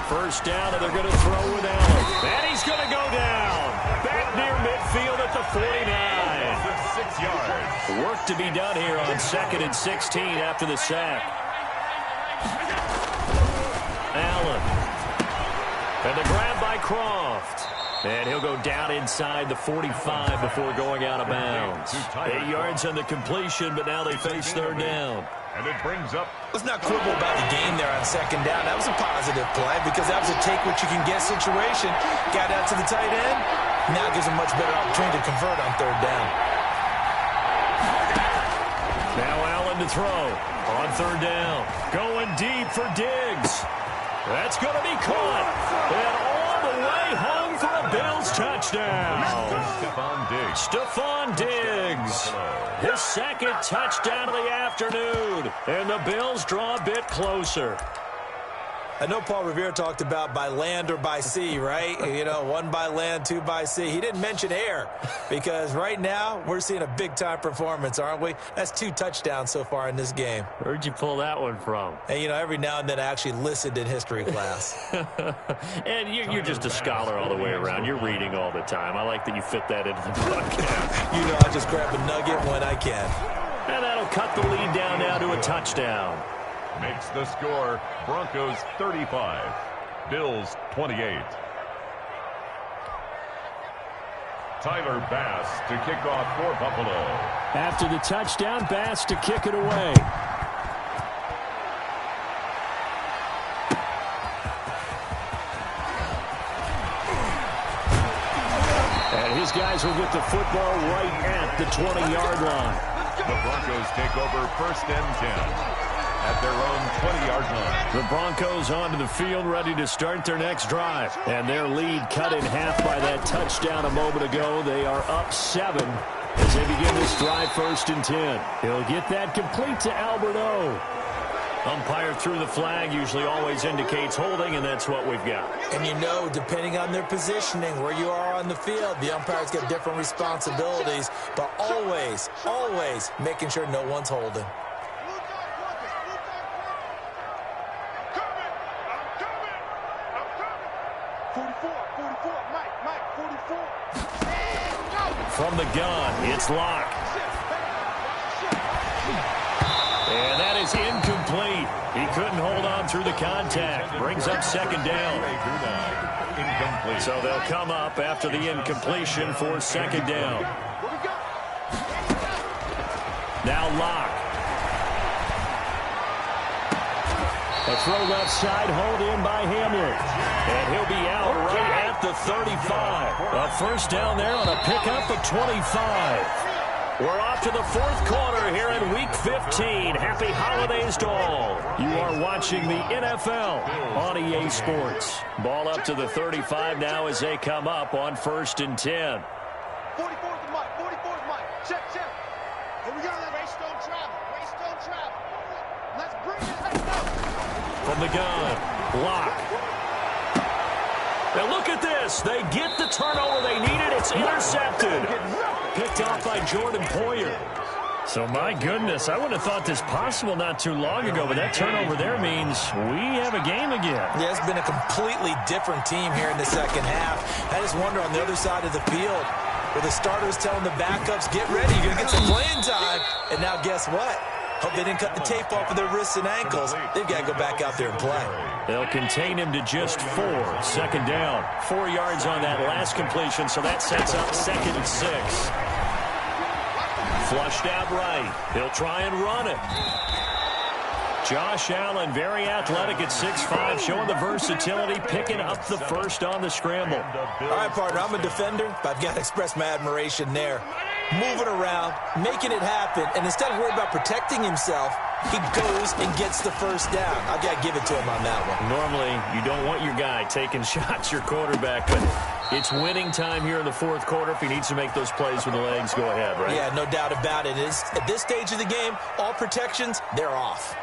1st down, and they're going to throw with Allen. And he's going to go down. Back near midfield at the 49. 6 yards. Work to be done here on 2nd and 16 after the sack. Allen. And the grab by Croft. And he'll go down inside the 45 before going out of bounds. 8 yards on the completion, but now they face 3rd down. And it brings up. Let's not quibble about the game there on 2nd down. That was a positive play because that was a take-what-you-can-get situation. Got out to the tight end. Now gives a much better opportunity to convert on 3rd down. Now Allen to throw on third down. Going deep for Diggs. That's going to be caught. And all the way home for a Bills touchdown. Stephon Diggs. His second touchdown of the afternoon. And the Bills draw a bit closer. I know Paul Revere talked about by land or by sea, right? You know, one by land, two by sea. He didn't mention air because right now we're seeing a big-time performance, aren't we? That's 2 touchdowns so far in this game. Where'd you pull that one from? And, you know, every now and then I actually listened in history class. And you're just a scholar all the way around. You're reading all the time. I like that you fit that into the book. You know, I just grab a nugget when I can. And that'll cut the lead down now to a touchdown. Makes the score Broncos 35, Bills 28. Tyler Bass to kick off for Buffalo. After the touchdown, Bass to kick it away. And his guys will get the football right at the 20-yard line. The Broncos take over first and 10. At their own 20-yard line. The Broncos onto the field, ready to start their next drive. And their lead cut in half by that touchdown a moment ago. They are up 7 as they begin this drive first and 10. He'll get that complete to Albert O. Umpire threw the flag, usually always indicates holding, and that's what we've got. And you know, depending on their positioning, where you are on the field, the umpires get different responsibilities, but always, always making sure no one's holding. From the gun, it's Locke. And that is incomplete. He couldn't hold on through the contact. Brings up second down. Incomplete. So they'll come up after the incompletion for second down. Now Locke. A throw left side, hold in by Hamler. And he'll be out right at the 35. A first down there on a pickup of 25. We're off to the fourth quarter here in Week 15. Happy holidays to all. You are watching the NFL on EA Sports. Ball up to the 35 now as they come up on first and 10. 44's the mic. 44's mic. Check. Here we go. Race don't travel. Let's bring it. Let's go. From the gun, Locke. Now look at this. They get the turnover they needed. It's intercepted. Picked off by Jordan Poyer. So, my goodness, I wouldn't have thought this possible not too long ago, but that turnover there means we have a game again. Yeah, it's been a completely different team here in the second half. I just wonder on the other side of the field, where the starters telling the backups, get ready, you're going to get some playing time. And now guess what? Hope they didn't cut the tape off of their wrists and ankles. They've got to go back out there and play. They'll contain him to just 4. Second down. 4 yards on that last completion, so that sets up second and 6. Flushed out right. He'll try and run it. Josh Allen, very athletic at 6'5", showing the versatility, picking up the first on the scramble. All right, partner, I'm a defender, but I've got to express my admiration there. Moving around, making it happen, and instead of worrying about protecting himself, he goes and gets the first down. I've got to give it to him on that one. Normally, you don't want your guy taking shots, your quarterback, but it's winning time here in the fourth quarter. If he needs to make those plays with the legs, go ahead, right? Yeah, no doubt about it. At this stage of the game, all protections, they're off.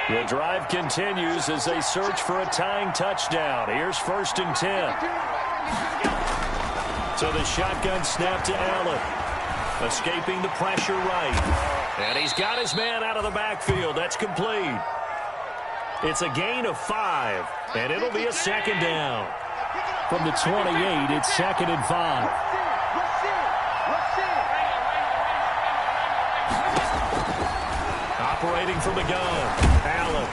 The drive continues as they search for a tying touchdown. Here's first and 10. So the shotgun snap to Allen. Escaping the pressure right. And he's got his man out of the backfield. That's complete. It's a gain of 5, and it'll be a second down. From the 28, it's second and 5. Operating from the gun, Allen.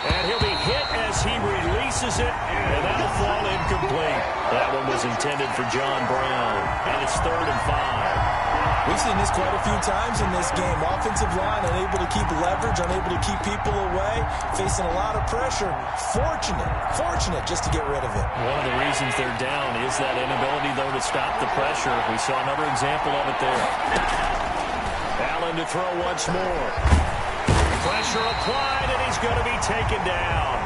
And he'll be hit as he releases it, and that'll fall incomplete. That one was intended for John Brown, and it's third and 5. We've seen this quite a few times in this game. Offensive line unable to keep leverage, unable to keep people away, facing a lot of pressure. Fortunate just to get rid of it. One of the reasons they're down is that inability, though, to stop the pressure. We saw another example of it there. Allen to throw once more. Pressure applied, and he's going to be taken down.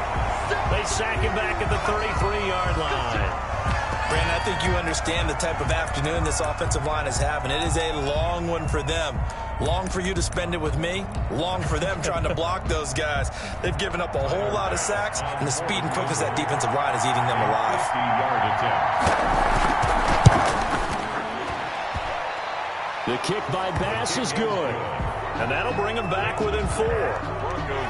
They sack him back at the 33-yard line. Brandon, I think you understand the type of afternoon this offensive line is having. It is a long one for them. Long for you to spend it with me. Long for them trying to block those guys. They've given up a whole lot of sacks, and the speed and quickness of that defensive line is eating them alive. 50-yard attempt. The kick by Bass is good, and that'll bring him back within 4.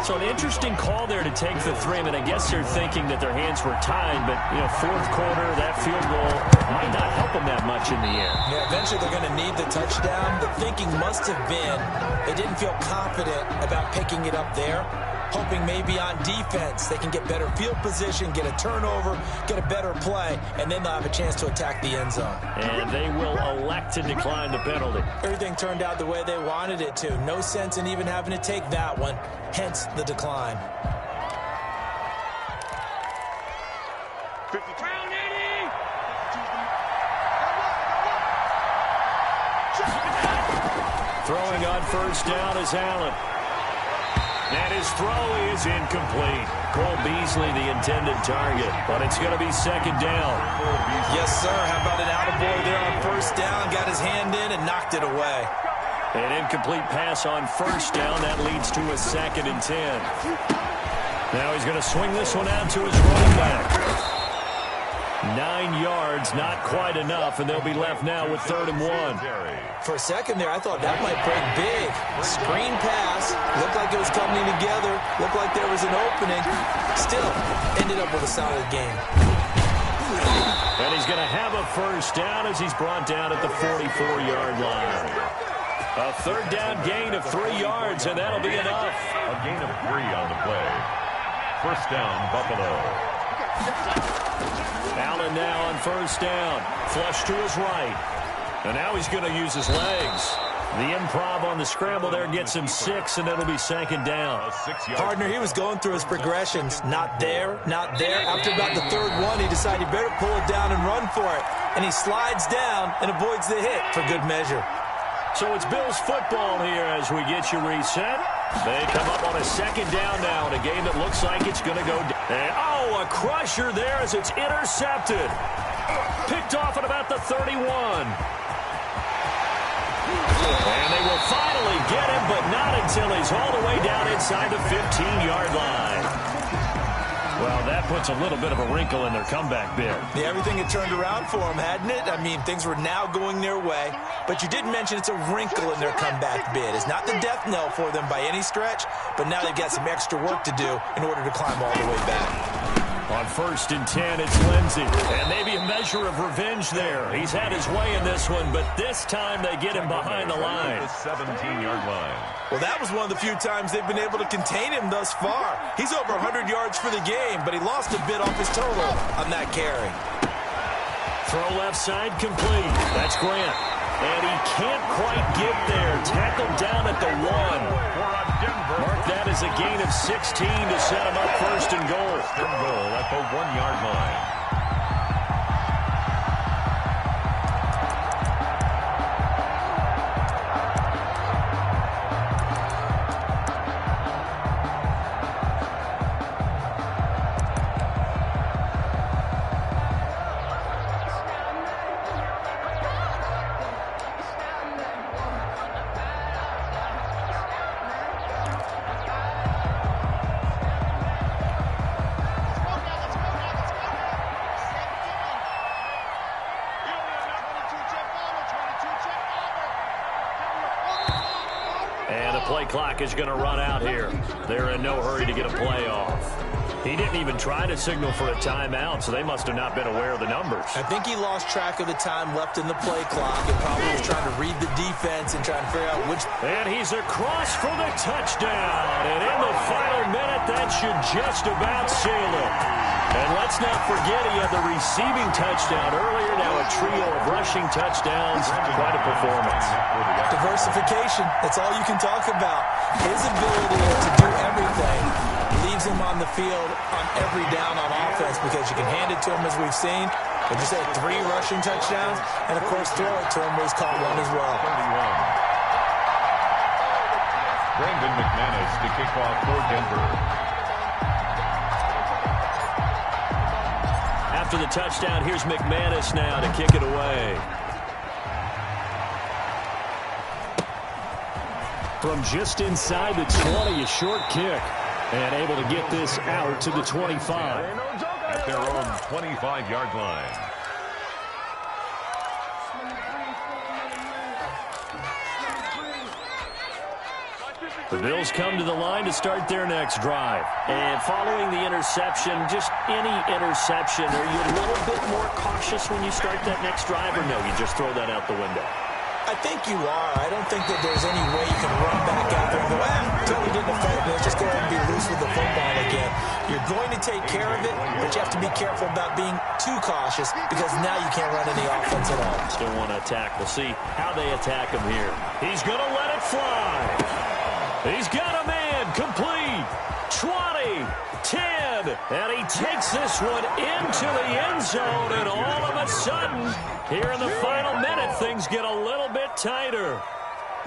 So an interesting call there to take the 3. I mean, I guess they're thinking that their hands were tied, but, you know, fourth quarter, that field goal might not help them that much in the end. Yeah, eventually they're going to need the touchdown. The thinking must have been they didn't feel confident about picking it up there, hoping maybe on defense they can get better field position, get a turnover, get a better play, and then they'll have a chance to attack the end zone. And they will elect to decline the penalty. Everything turned out the way they wanted it to. No sense in even having to take that one, hence the decline. 50. Throwing on first down is Allen. And his throw is incomplete. Cole Beasley, the intended target, but it's going to be second down. Yes, sir. How about an attaboy there on first down? Got his hand in and knocked it away. An incomplete pass on first down. That leads to a 2nd and 10. Now he's going to swing this one out to his running back. 9 yards, not quite enough, and they'll be left now with 3rd and 1. For a second there, I thought that might break big. Screen pass. Looked like it was coming together. Looked like there was an opening. Still, ended up with a solid game. And he's going to have a first down as he's brought down at the 44-yard line. A 3rd down gain of 3 yards, and that'll be enough. A gain of 3 on the play. First down, Buffalo. Allen now on first down. Flush to his right. And now he's going to use his legs. The improv on the scramble there gets him 6, and it'll be 2nd down. Partner, he was going through his progressions. Not there, not there. After about the 3rd one, he decided he better pull it down and run for it. And he slides down and avoids the hit for good measure. So it's Bills football here as we get you reset. They come up on a 2nd down now in a game that looks like it's going to go down. And, oh, a crusher there as it's intercepted. Picked off at about the 31. And they will finally get him, but not until he's all the way down inside the 15-yard line. Well, that puts a little bit of a wrinkle in their comeback bid. Yeah, everything had turned around for them, hadn't it? I mean, things were now going their way. But you did mention it's a wrinkle in their comeback bid. It's not the death knell for them by any stretch, but now they've got some extra work to do in order to climb all the way back. On 1st and 10, it's Lindsey. And maybe a measure of revenge there. He's had his way in this one, but this time they get him behind the line. The 17-yard line. Well, that was one of the few times they've been able to contain him thus far. He's over 100 yards for the game, but he lost a bit off his total on that carry. Throw left side complete. That's Grant. And he can't quite get there. Tackled down at the 1. Mark that as a gain of 16 to set him up 1st and goal. 1st and goal at the 1-yard line. Clock is going to run out here. They're in no hurry to get a play off. He didn't even try to signal for a timeout, so they must have not been aware of the numbers. I think he lost track of the time left in the play clock and probably was trying to read the defense and trying to figure out which. And he's across for the touchdown. And in the final minute, that should just about seal it. And let's not forget he had the receiving touchdown earlier. Now a trio of rushing touchdowns. Quite a performance. Diversification. That's all you can talk about. His ability to do everything leaves him on the field on every down on offense because you can hand it to him as we've seen. But you say 3 rushing touchdowns and, of course, throw it to him where he's caught one as well. Brandon McManus to kick off for Denver. After the touchdown, here's McManus now to kick it away. From just inside the 20, a short kick. And able to get this out to the 25. At their own 25-yard line. The Bills come to the line to start their next drive. And following the interception, just any interception, are you a little bit more cautious when you start that next drive, or no, you just throw that out the window? I think you are. I don't think that there's any way you can run back out there and go, totally didn't affect me. Let's just go ahead and be loose with the football again. You're going to take care of it, but you have to be careful about being too cautious because now you can't run any offense at all. Still want to attack. We'll see how they attack him here. He's going to let it fly. He's got a man complete. 20, 10, and he takes this one into the end zone, and all of a sudden, here in the final minute, things get a little bit tighter.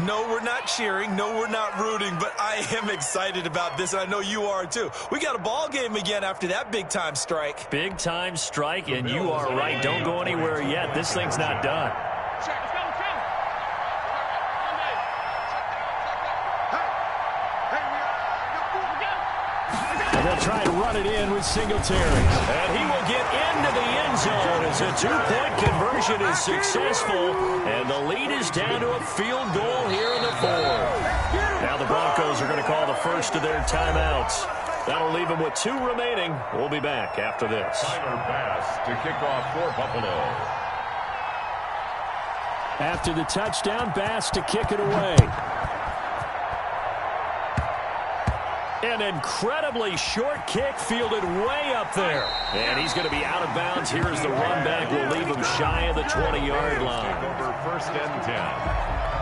No, we're not cheering. No, we're not rooting, but I am excited about this, and I know you are too. We got a ball game again after that big-time strike. Big-time strike, and you are right. Don't go anywhere yet. This thing's not done. And they'll try to run it in with Singletary. And he will get into the end zone as a two-point conversion is successful. And the lead is down to a field goal here in the fourth. Now the Broncos are going to call the first of their timeouts. That'll leave them with 2 remaining. We'll be back after this. Tyler Bass to kick off for Buffalo. After the touchdown, Bass to kick it away. An incredibly short kick fielded way up there. And he's going to be out of bounds. Here as the run back will leave him shy of the 20-yard line. Over first and 10.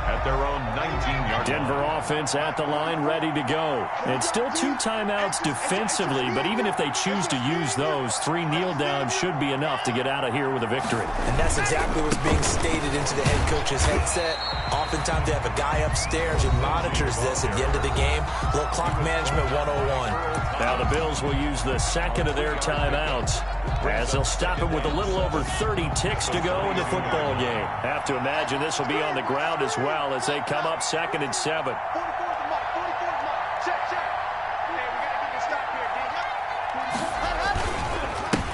At their own 19-yard line. Denver offense at the line, ready to go. And still 2 timeouts defensively, but even if they choose to use those, 3 kneel downs should be enough to get out of here with a victory. And that's exactly what's being stated into the head coach's headset. Oftentimes they have a guy upstairs who monitors this at the end of the game. A little clock management 101. Now the Bills will use the second of their timeouts as they'll stop it with a little over 30 ticks to go in the football game. Have to imagine this will be on the ground as well as they come up 2nd and 7.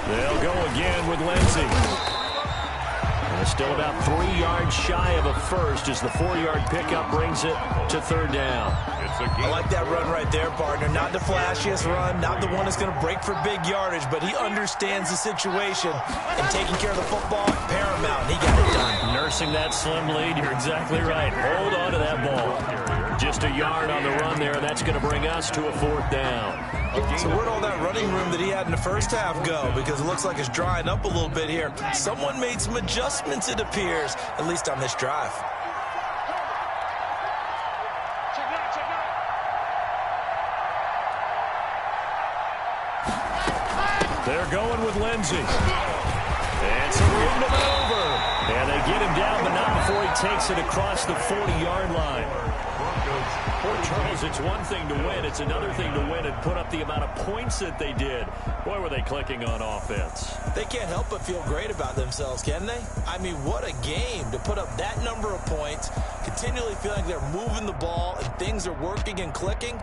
They'll go again with Lindsey. And still about 3 yards shy of a first as the 4-yard pickup brings it to 3rd down. I like that run right there, partner. Not the flashiest run, not the one that's going to break for big yardage, but he understands the situation, and taking care of the football, paramount, and he got it done. Nursing that slim lead, you're exactly right. Hold on to that ball. Just a yard on the run there, and that's going to bring us to a 4th down. So where'd all that running room that he had in the first half go? Because it looks like it's drying up a little bit here. Someone made some adjustments, it appears, at least on this drive. They're going with Lindsey. And some room to maneuver. And they get him down, but not before he takes it across the 40-yard line. Charles, it's one thing to win. It's another thing to win and put up the amount of points that they did. Boy, were they clicking on offense. They can't help but feel great about themselves, can they? I mean, what a game to put up that number of points, continually feeling like they're moving the ball and things are working and clicking.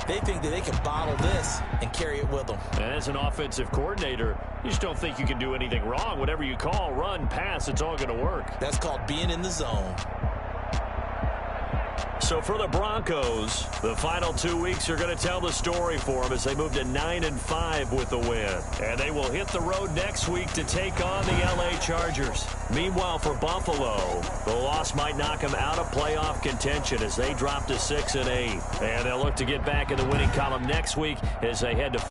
They think that they can bottle this and carry it with them. And as an offensive coordinator, you just don't think you can do anything wrong. Whatever you call, run, pass, it's all going to work. That's called being in the zone. So for the Broncos, the final 2 weeks are going to tell the story for them as they move to 9-5 with the win. And they will hit the road next week to take on the LA Chargers. Meanwhile, for Buffalo, the loss might knock them out of playoff contention as they drop to 6-8. And they'll look to get back in the winning column next week as they head to